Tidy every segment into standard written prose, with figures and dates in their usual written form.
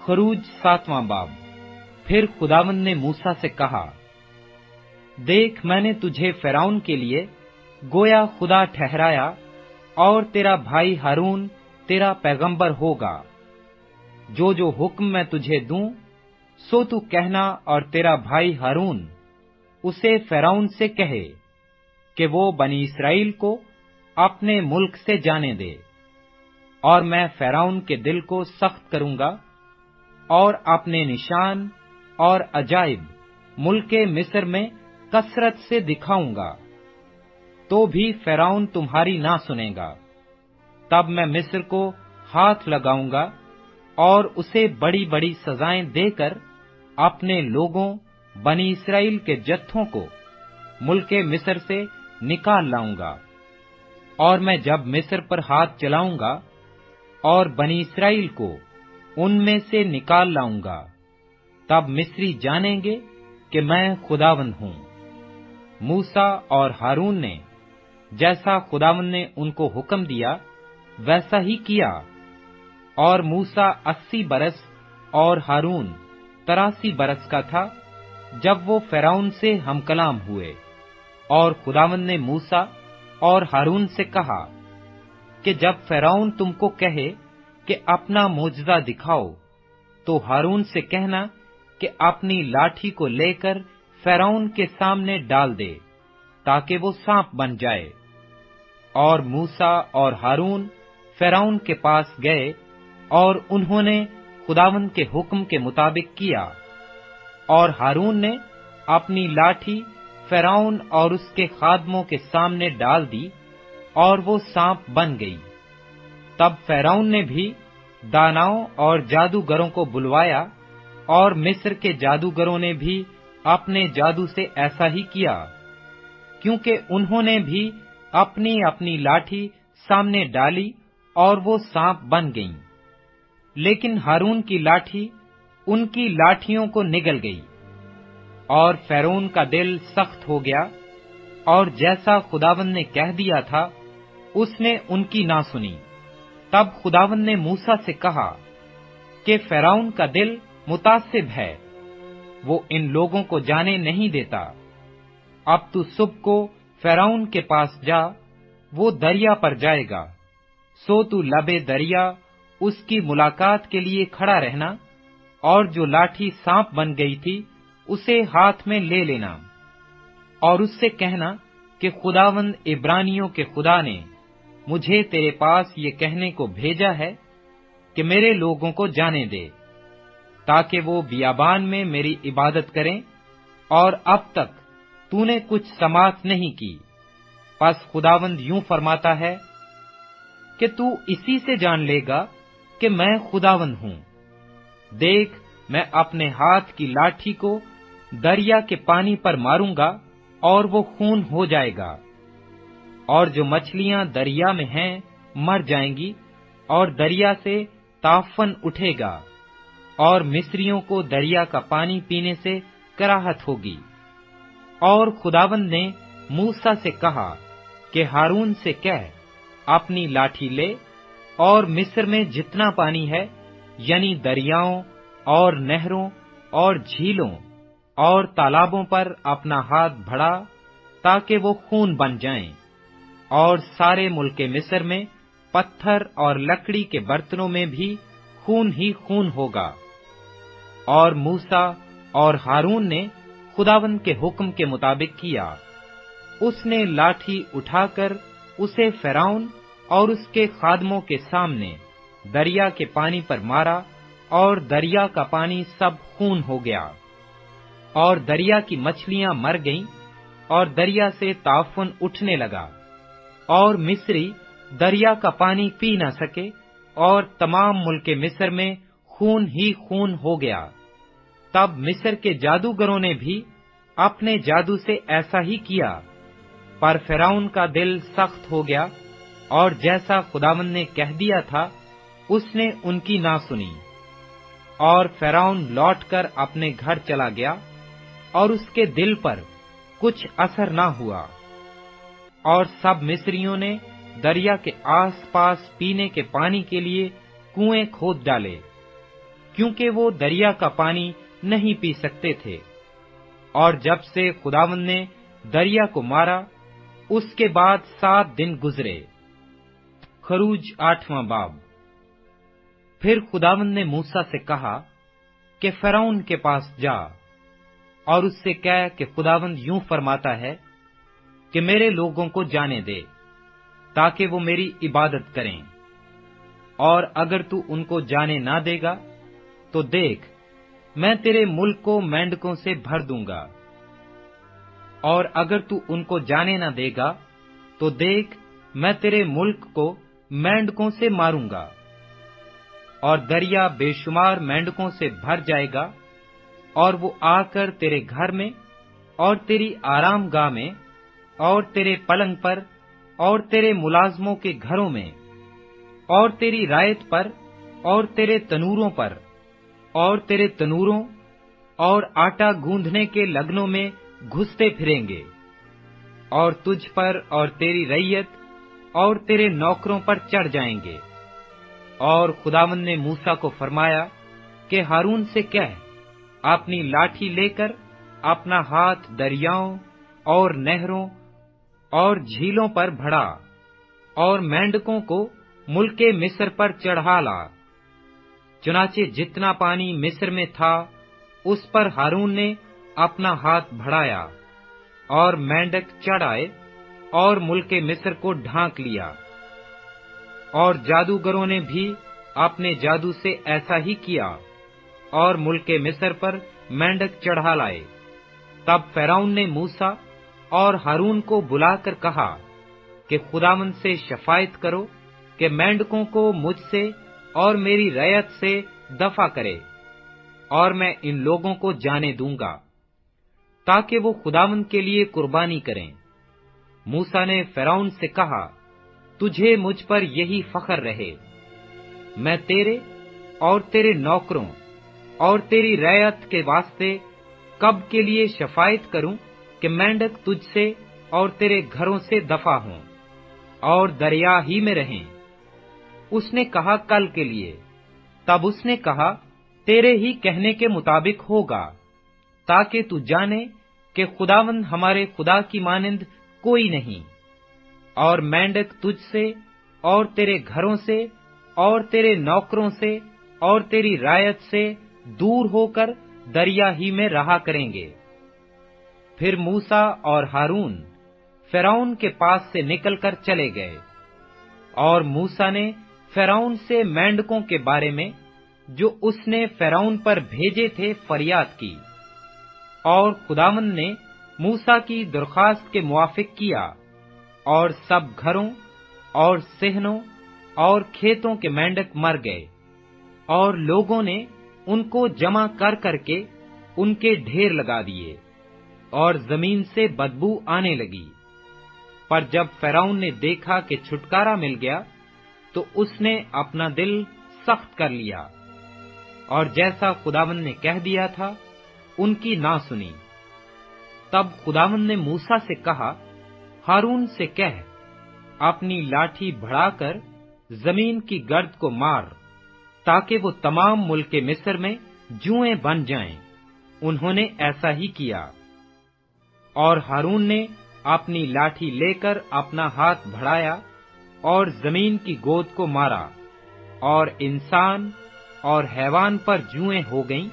खरूज 7वां बाब। फिर खुदावंद ने मूसा से कहा, देख, मैंने तुझे फ़िरौन के लिए गोया खुदा ठहराया, और तेरा भाई हारून तेरा पैगंबर होगा। जो जो हुक्म मैं तुझे दूं, सो तू कहना, और तेरा भाई हारून उसे फ़िरौन से कहे कि वो बनी इस्राएल को अपने मुल्क से जाने दे। और मैं फ़िरौन के दिल को सख्त करूंगा, और अपने निशान और अजाइब मुल्के मिस्र में कसरत से दिखाऊंगा, तो भी फ़िरौन तुम्हारी ना सुनेगा। तब मैं मिस्र को हाथ लगाऊंगा, और उसे बड़ी बड़ी सजाएं देकर अपने लोगों बनी इस्राएल के जत्थों को मुल्के मिस्र से निकाल लाऊंगा। और मैं जब मिस्र पर हाथ चलाऊंगा और बनी इस्राएल को उनमें से निकाल लाऊंगा, तब मिस्री जानेंगे कि मैं खुदावंद हूँ। मूसा और हारून ने जैसा खुदावंद ने उनको हुक्म दिया वैसा ही किया। और मूसा 80 बरस और हारून 83 बरस का था जब वो फ़िरौन से हमकलाम हुए। और खुदावंद ने मूसा और हारून से कहा कि जब फ़िरौन तुमको कहे कि अपना मोजज़ा दिखाओ, तो हारून से कहना कि अपनी लाठी को लेकर फ़िरौन के सामने डाल दे, ताकि वो सांप बन जाए। और मूसा और हारून फ़िरौन के पास गए, और उन्होंने खुदावंद के हुक्म के मुताबिक किया। और हारून ने अपनी लाठी फ़िरौन और उसके खादमों के सामने डाल दी, और वो सांप बन गई। तब फ़िरौन ने भी दानाओं और जादूगरों को बुलवाया, और मिस्र के जादूगरों ने भी अपने जादू से ऐसा ही किया, क्योंकि उन्होंने भी अपनी अपनी लाठी सामने डाली, और वो सांप बन गईं। लेकिन हारून की लाठी उनकी लाठियों को निगल गई। और फ़िरौन का दिल सख्त हो गया, और जैसा खुदावंद ने कह दिया था उसने उनकी ना सुनी। तब खुदावंद ने मूसा से कहा कि फ़िरौन का दिल मुतासिब है, वो इन लोगों को जाने नहीं देता। अब तू सुबह को फ़िरौन के पास जा, वो दरिया पर जाएगा, सो तू लबे दरिया उसकी मुलाकात के लिए खड़ा रहना, और जो लाठी सांप बन गई थी उसे हाथ में ले लेना, और उससे कहना कि खुदावंद इब्रानियों के खुदा ने मुझे तेरे पास ये कहने को भेजा है कि मेरे लोगों को जाने दे, ताकि वो बियाबान में मेरी इबादत करें, और अब तक तूने कुछ समात नहीं की। बस खुदावंद यूं फरमाता है कि तू इसी से जान लेगा कि मैं खुदावंद हूँ। देख, मैं अपने हाथ की लाठी को दरिया के पानी पर मारूंगा, और वो खून हो जाएगा, और जो मछलियां दरिया में हैं मर जाएंगी, और दरिया से ताफन उठेगा, और मिस्रियों को दरिया का पानी पीने से कराहत होगी। और खुदावंद ने मूसा से कहा कि हारून से कह, अपनी लाठी ले, और मिस्र में जितना पानी है, यानी दरियाओं और नहरों और झीलों और तालाबों पर अपना हाथ बढ़ा, ताकि वो खून बन जाएं, और सारे मुल्के मिस्र में पत्थर और लकड़ी के बर्तनों में भी खून ही खून होगा। और मूसा और हारून ने खुदावंद के हुक्म के मुताबिक किया। उसने लाठी उठाकर उसे फ़िरौन और उसके खादमों के सामने दरिया के पानी पर मारा, और दरिया का पानी सब खून हो गया, और दरिया की मछलियां मर गईं, और दरिया से ताफुन उठने लगा, और मिस्री दरिया का पानी पी न सके, और तमाम मुल्के मिस्र में खून ही खून हो गया। तब मिस्र के जादूगरों ने भी अपने जादू से ऐसा ही किया, पर फ़िरौन का दिल सख्त हो गया, और जैसा खुदावंद ने कह दिया था उसने उनकी ना सुनी। और फ़िरौन लौटकर अपने घर चला गया, और उसके दिल पर कुछ असर ना हुआ। और सब मिस्रियों ने दरिया के आस पास पीने के पानी के लिए कुएं खोद डाले, क्योंकि वो दरिया का पानी नहीं पी सकते थे। और जब से खुदावंद ने दरिया को मारा, उसके बाद 7 दिन गुजरे। खरूज 8वां बाब। फिर खुदावंद ने मूसा से कहा कि फ़िरौन के पास जा और उससे कह कि खुदावंद यूं फरमाता है कि मेरे लोगों को जाने दे, ताकि वो मेरी इबादत करें। और अगर तू उनको जाने ना देगा, तो देख, मैं तेरे मुल्क को मेंढकों से भर दूंगा। और अगर तू उनको जाने ना देगा, तो देख, मैं तेरे मुल्क को मेंढकों से मारूंगा। और दरिया बेशुमार मेंढकों से भर जाएगा, और वो आकर तेरे घर में और तेरी आरामगाह में और तेरे पलंग पर और तेरे मुलाजमों के घरों में और तेरी रायत पर और तेरे तनूरों पर और तेरे तनूरों और आटा गूंधने के लगनों में घुसते फिरेंगे, और तुझ पर और तेरी रैयत और तेरे नौकरों पर चढ़ जाएंगे। और खुदावंद ने मूसा को फरमाया कि हारून से कह, अपनी लाठी लेकर अपना हाथ दरियाओं और नहरों और झीलों पर बढ़ा, और मेंढकों को मुल्के मिस्र पर चढ़ा ला। चुनाचे जितना पानी मिस्र में था, उस पर हारून ने अपना हाथ बढ़ाया, और मेंढक चढ़ आए और मुल्के मिस्र को ढांक लिया। और जादूगरों ने भी अपने जादू से ऐसा ही किया, और मुल्के मिस्र पर मेंढक चढ़ा लाए। तब फ़िरौन ने मूसा और हारून को बुलाकर कहा कि खुदावंद से शफायत करो कि मेंढकों को मुझसे और मेरी रैयत से दफा करे, और मैं इन लोगों को जाने दूंगा, ताकि वो खुदावंद के लिए कुर्बानी करें। मूसा ने फ़िरौन से कहा, तुझे मुझ पर यही फख्र रहे, मैं तेरे और तेरे नौकरों और तेरी रैयत के वास्ते कब के लिए शफायत करूं कि मेंढक तुझसे और तेरे घरों से दफा हों और दरिया ही में रहें। उसने कहा, कल के लिए। तब उसने कहा, तेरे ही कहने के मुताबिक होगा, ताकि तू जाने कि खुदावंद हमारे खुदा की मानिंद कोई नहीं। और मेंढक तुझसे और तेरे घरों से और तेरे नौकरों से और तेरी रायत से दूर होकर दरिया ही में रहा करेंगे। फिर मूसा और हारून फ़िरौन के पास से निकलकर चले गए, और मूसा ने फ़िरौन से मेंढकों के बारे में जो उसने फ़िरौन पर भेजे थे फरियाद की। और खुदावंद ने मूसा की दरख्वास्त के मुआफिक किया, और सब घरों और सेहनों और खेतों के मेंढक मर गए, और लोगों ने उनको जमा कर करके उनके ढेर लगा दिए, और जमीन से बदबू आने लगी। पर जब फ़िरौन ने देखा कि छुटकारा मिल गया, तो उसने अपना दिल सख्त कर लिया, और जैसा खुदावंद ने कह दिया था, उनकी ना सुनी। तब खुदावंद ने मूसा से कहा, हारून से कह, अपनी लाठी बढ़ाकर जमीन की गर्द को मार, ताकि वो तमाम मुल्के मिस्र में जुएं बन जाएं। उन्होंने ऐसा ही किया। और हारून ने अपनी लाठी लेकर अपना हाथ बढ़ाया और जमीन की गोद को मारा, और इंसान और हैवान पर जुएं हो गईं,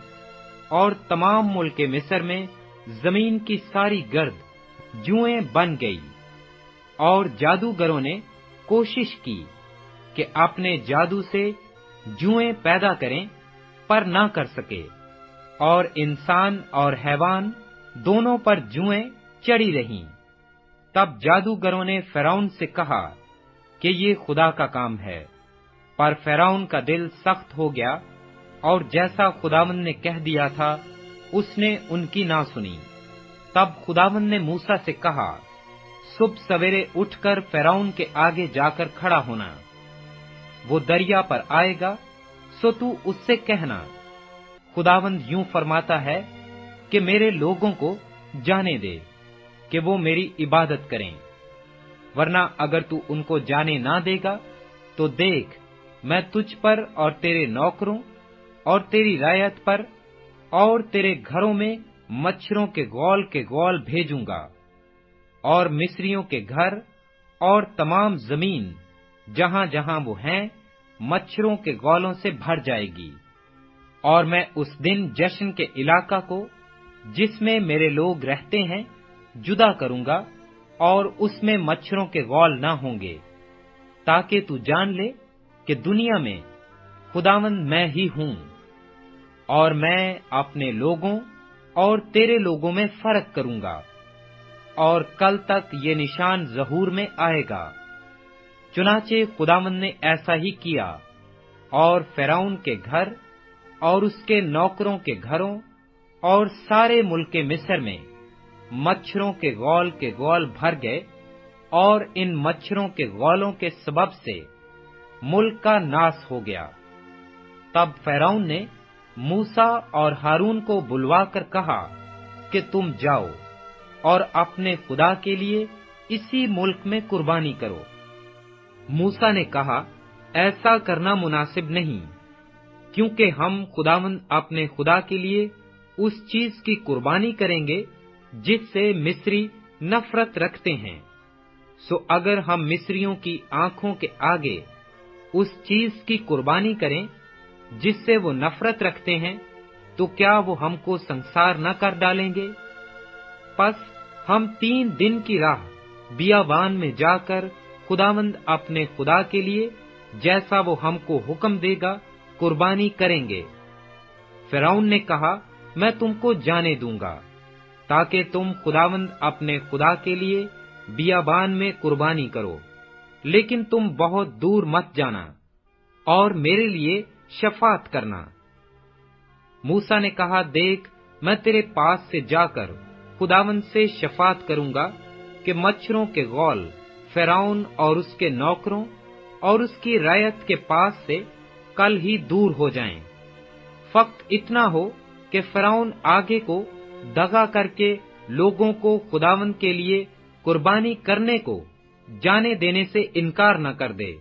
और तमाम मुल्के मिस्र में जमीन की सारी गर्द जुएं बन गई। और जादूगरों ने कोशिश की कि अपने जादू से जुएं पैदा करें, पर ना कर सके, और इंसान और हैवान दोनों पर जुएं चढ़ी रहीं। तब जादूगरों ने फ़िरौन से कहा कि ये खुदा का काम है, पर फ़िरौन का दिल सख्त हो गया, और जैसा खुदावंद ने कह दिया था, उसने उनकी ना सुनी। तब खुदावंद ने मूसा से कहा, सुबह सवेरे उठकर फ़िरौन के आगे जाकर खड़ा होना। वो दरिया पर आएगा, सो तू उससे कहना, खुदावंद यूं फरमाता है कि मेरे लोगों को जाने दे कि वो मेरी इबादत करें, वरना अगर तू उनको जाने ना देगा, तो देख, मैं तुझ पर और तेरे नौकरों اور تیری رعیت پر اور تیرے گھروں میں مچھروں کے گول بھیجوں گا، اور مصریوں کے گھر اور تمام زمین جہاں جہاں وہ ہیں مچھروں کے گولوں سے بھر جائے گی۔ اور میں اس دن جشن کے علاقہ کو جس میں میرے لوگ رہتے ہیں جدا کروں گا، اور اس میں مچھروں کے غول نہ ہوں گے، تاکہ تو جان لے کہ دنیا میں خداوند میں ہی ہوں، اور میں اپنے لوگوں اور تیرے لوگوں میں فرق کروں گا، اور کل تک یہ نشان ظہور میں آئے گا۔ چنانچہ خداوند نے ایسا ہی کیا، اور فرعون کے گھر اور اس کے نوکروں کے گھروں اور سارے ملک مصر میں مچھروں کے گول بھر گئے، اور ان مچھروں کے گولوں کے سبب سے ملک کا ناس ہو گیا۔ تب فرعون نے موسیٰ اور ہارون کو بلوا کر کہا کہ تم جاؤ اور اپنے خدا کے لیے اسی ملک میں قربانی کرو۔ موسیٰ نے کہا، ایسا کرنا مناسب نہیں، کیونکہ ہم خداوند اپنے خدا کے لیے اس چیز کی قربانی کریں گے جس سے مصری نفرت رکھتے ہیں۔ سو اگر ہم مصریوں کی آنکھوں کے آگے اس چیز کی قربانی کریں جس سے وہ نفرت رکھتے ہیں، تو کیا وہ ہم کو سنسار نہ کر ڈالیں گے؟ پس ہم 3 دن کی راہ بیابان میں جا کر خداوند اپنے خدا کے لیے جیسا وہ ہم کو حکم دے گا قربانی کریں گے۔ فرعون نے کہا، میں تم کو جانے دوں گا، تاکہ تم خداوند اپنے خدا کے لیے بیابان میں قربانی کرو، لیکن تم بہت دور مت جانا اور میرے لیے شفاعت کرنا۔ موسیٰ نے کہا، دیکھ، میں تیرے پاس سے جا کر خداوند سے شفاعت کروں گا کہ مچھروں کے غول فرعون اور اس کے نوکروں اور اس کی رعیت کے پاس سے کل ہی دور ہو جائیں۔ فقط اتنا ہو کہ فرعون آگے کو دغا کر کے لوگوں کو خداوند کے لیے قربانی کرنے کو جانے دینے سے انکار نہ کر دے۔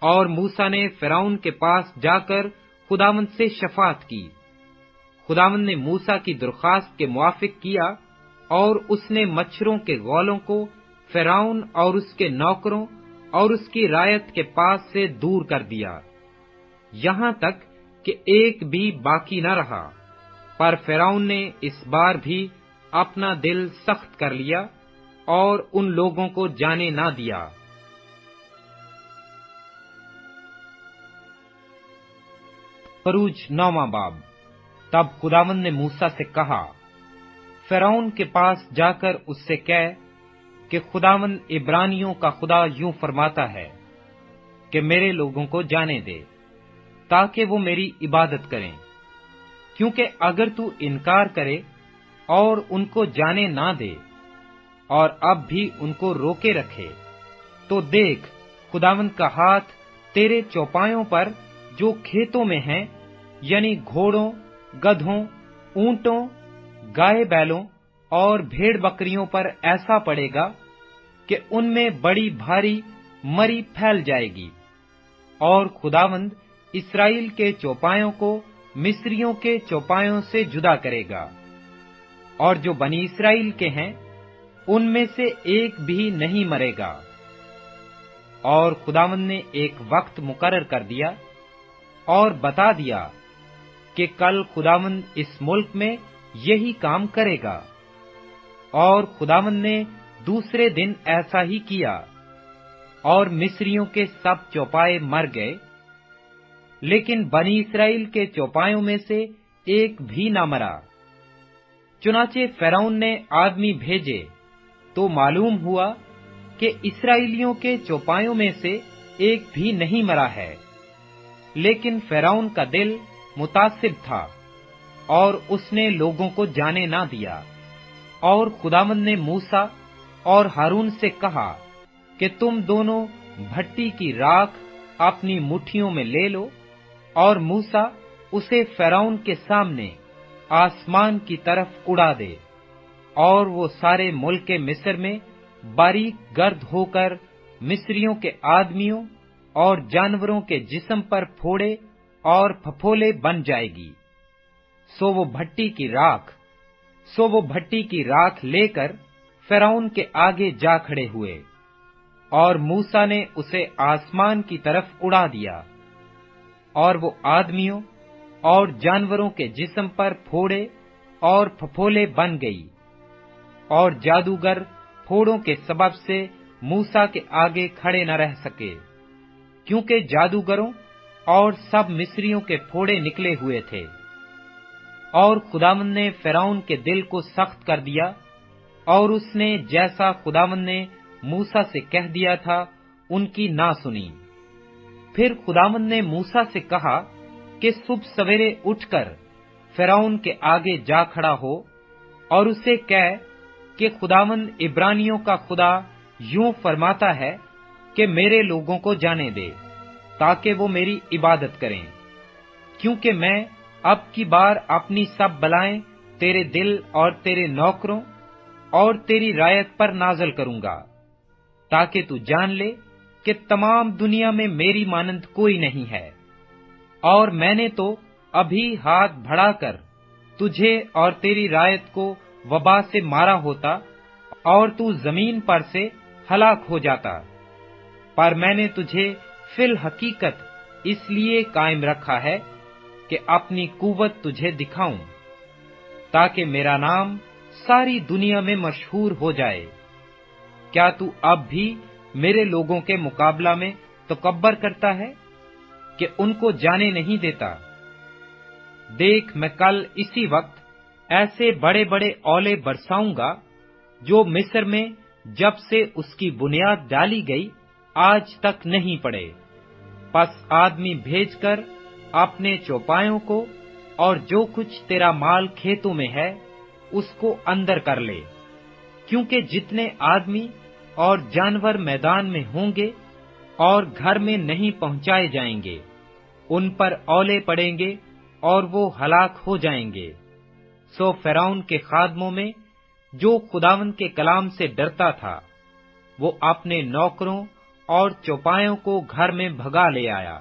اور موسیٰ نے فرعون کے پاس جا کر خداوند سے شفاعت کی۔ خداوند نے موسیٰ کی درخواست کے موافق کیا، اور اس نے مچھروں کے غولوں کو فرعون اور اس کے نوکروں اور اس کی رعیت کے پاس سے دور کر دیا، یہاں تک کہ ایک بھی باقی نہ رہا۔ پر فرعون نے اس بار بھی اپنا دل سخت کر لیا اور ان لوگوں کو جانے نہ دیا۔ خروج 9واں باب۔ تب خداوند نے موسیٰ سے کہا، فرعون کے پاس جا کر اس سے کہہ کہ خداوند عبرانیوں کا خدا یوں فرماتا ہے کہ میرے لوگوں کو جانے دے، تاکہ وہ میری عبادت کریں، کیونکہ اگر تو انکار کرے اور ان کو جانے نہ دے اور اب بھی ان کو روکے رکھے، تو دیکھ، خداوند کا ہاتھ تیرے چوپایوں پر جو کھیتوں میں ہیں، یعنی گھوڑوں، گدھوں، اونٹوں، گائے بیلوں اور بھیڑ بکریوں پر ایسا پڑے گا کہ ان میں بڑی بھاری مری پھیل جائے گی، اور خداوند اسرائیل کے چوپایوں کو مصریوں کے چوپایوں سے جدا کرے گا، اور جو بنی اسرائیل کے ہیں ان میں سے ایک بھی نہیں مرے گا۔ اور خداوند نے ایک وقت مقرر کر دیا اور بتا دیا کہ کل خداوند اس ملک میں یہی کام کرے گا، اور خداوند نے دوسرے دن ایسا ہی کیا، اور مصریوں کے سب چوپائے مر گئے، لیکن بنی اسرائیل کے چوپایوں میں سے ایک بھی نہ مرا۔ چنانچہ فرعون نے آدمی بھیجے تو معلوم ہوا کہ اسرائیلیوں کے چوپایوں میں سے ایک بھی نہیں مرا ہے، لیکن فرعون کا دل متعصب تھا اور اس نے لوگوں کو جانے نہ دیا۔ اور خداوند نے موسیٰ اور ہارون سے کہا کہ تم دونوں بھٹی کی راکھ اپنی مٹھیوں میں لے لو، اور موسیٰ اسے فرعون کے سامنے آسمان کی طرف اڑا دے، اور وہ سارے ملک مصر میں باریک گرد ہو کر مصریوں کے آدمیوں اور جانوروں کے جسم پر پھوڑے और फफोले बन जाएगी। सो वो भट्टी की राख लेकर फिरौन के आगे जा खड़े हुए, और मूसा ने उसे आसमान की तरफ उड़ा दिया, और वो आदमियों और जानवरों के जिस्म पर फोड़े और फफोले बन गई, और जादूगर फोड़ों के सबब से मूसा के आगे खड़े न रह सके, क्योंकि जादूगरों और सब मिस्रियों के फोड़े निकले हुए थे। और खुदावंद ने फिरौन के दिल को सख्त कर दिया, और उसने जैसा खुदावंद ने मूसा से कह दिया था उनकी ना सुनी। फिर खुदावंद ने मूसा से कहा कि सुबह सवेरे उठकर फिरौन के आगे जा खड़ा हो, और उसे कह कि खुदावंद इब्रानियों का खुदा यूं फरमाता है कि मेरे लोगों को जाने दे, ताकि वो मेरी इबादत करें, क्योंकि मैं अब की बार अपनी सब बलाएं तेरे दिल और तेरे नौकरों और तेरी रायत पर नाज़िल करूंगा, ताकि तू जान ले कि तमाम दुनिया में मेरी मानंद कोई नहीं है। और मैंने तो अभी हाथ बढ़ाकर तुझे और तेरी रायत को वबा से मारा होता, और तू जमीन पर से हलाक हो जाता, पर मैंने तुझे फिल हकीकत इसलिए कायम रखा है कि अपनी कुव्वत तुझे दिखाऊं, ताकि मेरा नाम सारी दुनिया में मशहूर हो जाए। क्या तू अब भी मेरे लोगों के मुकाबला में तकब्बर करता है कि उनको जाने नहीं देता? देख, मैं कल इसी वक्त ऐसे बड़े बड़े औले बरसाऊंगा जो मिस्र में जब से उसकी बुनियाद डाली गई आज तक नहीं पड़े। पस आदमी भेजकर अपने चौपायों को और जो कुछ तेरा माल खेतों में है उसको अंदर कर ले, क्योंकि जितने आदमी और जानवर मैदान में होंगे और घर में नहीं पहुंचाए जाएंगे, उन पर औले पड़ेंगे और वो हलाक हो जाएंगे। सो फिरौन के खादमों में जो खुदावंद के कलाम से डरता था, वो अपने नौकरों और चौपायों को घर में भगा ले आया,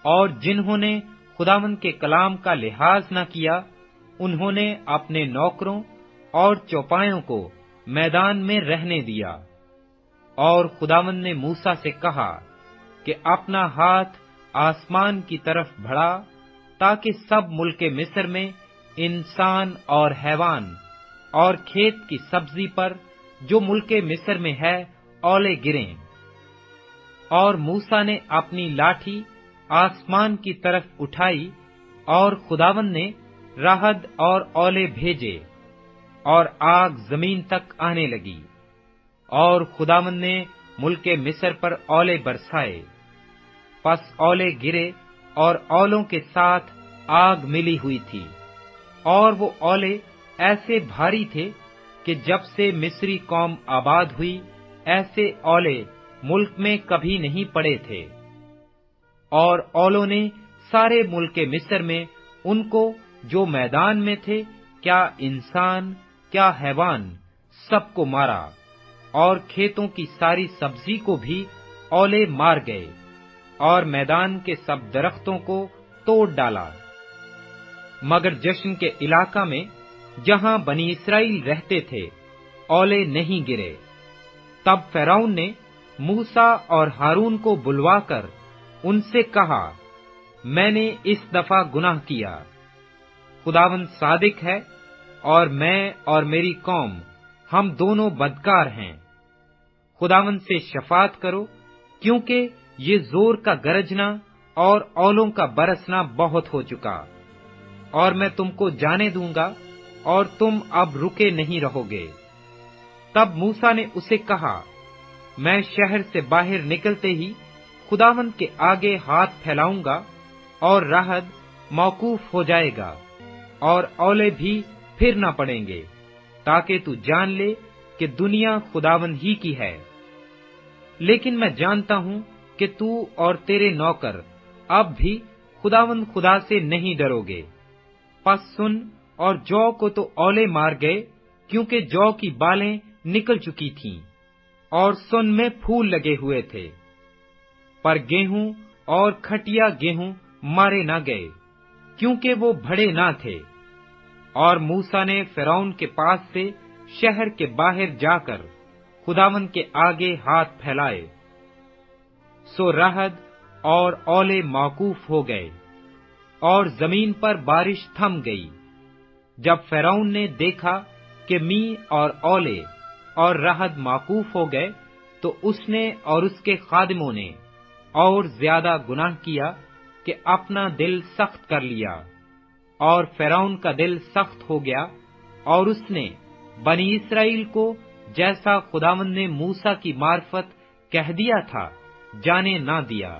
और जिन्होंने खुदावंद के कलाम का लिहाज न किया, उन्होंने अपने नौकरों और चौपायों को मैदान में रहने दिया। और खुदावंद ने मूसा से कहा कि अपना हाथ आसमान की तरफ बढ़ा, ताकि सब मुल्के मिस्र में इंसान और हैवान और खेत की सब्जी पर जो मुल्के मिस्र में है औले गिरें। और मूसा ने अपनी लाठी आसमान की तरफ उठाई, और खुदावंद ने राहद और औले भेजे, और आग जमीन तक आने लगी, और खुदावंद ने मुल्के मिस्र पर औले बरसाए। पस औले गिरे और औलों के साथ आग मिली हुई थी, और वो औले ऐसे भारी थे कि जब से मिस्री कौम आबाद हुई ऐसे औले मुल्क में कभी नहीं पड़े थे। और औलों ने सारे मुल्के मिस्र में उनको जो मैदान में थे, क्या इंसान क्या हैवान, सबको मारा, और खेतों की सारी सब्जी को भी औले मार गए, और मैदान के सब दरख्तों को तोड़ डाला। मगर जश्न के इलाका में जहां बनी इस्राएल रहते थे, औले नहीं गिरे। तब फिरौन ने मूसा और हारून को बुलवाकर उनसे कहा, मैंने इस दफा गुनाह किया। खुदावंद सादिक है, और मैं और मेरी कौम हम दोनों बदकार हैं। खुदावंद से शफात करो, क्योंकि ये जोर का गरजना और औलों का बरसना बहुत हो चुका, और मैं तुमको जाने दूंगा और तुम अब रुके नहीं रहोगे। तब मूसा ने उसे कहा, मैं शहर से बाहर निकलते ही खुदावंद के आगे हाथ फैलाऊंगा, और राहद मौकूफ हो जाएगा, और औले भी फिर न पड़ेंगे, ताकि तू जान ले कि दुनिया खुदावंद ही की है। लेकिन मैं जानता हूं कि तू और तेरे नौकर अब भी खुदावंद खुदा से नहीं डरोगे। पस सुन, और जौ को तो औले मार गए, क्योंकि जौ की बालें निकल चुकी थीं, और सुन में फूल लगे हुए थे, पर गेहूं और खटिया गेहूं مارے نہ گئے، کیونکہ وہ بڑے نہ تھے۔ اور موسیٰ نے فرعون کے پاس سے شہر کے باہر جا کر خداوند کے آگے ہاتھ پھیلائے، سو رعد اور اولے موقوف ہو گئے اور زمین پر بارش تھم گئی۔ جب فرعون نے دیکھا کہ می اور اولے اور رعد موقوف ہو گئے، تو اس نے اور اس کے خادموں نے اور زیادہ گناہ کیا کہ اپنا دل سخت کر لیا، اور فرعون کا دل سخت ہو گیا، اور اس نے بنی اسرائیل کو جیسا خداوند نے موسیٰ کی معرفت کہہ دیا تھا جانے نہ دیا۔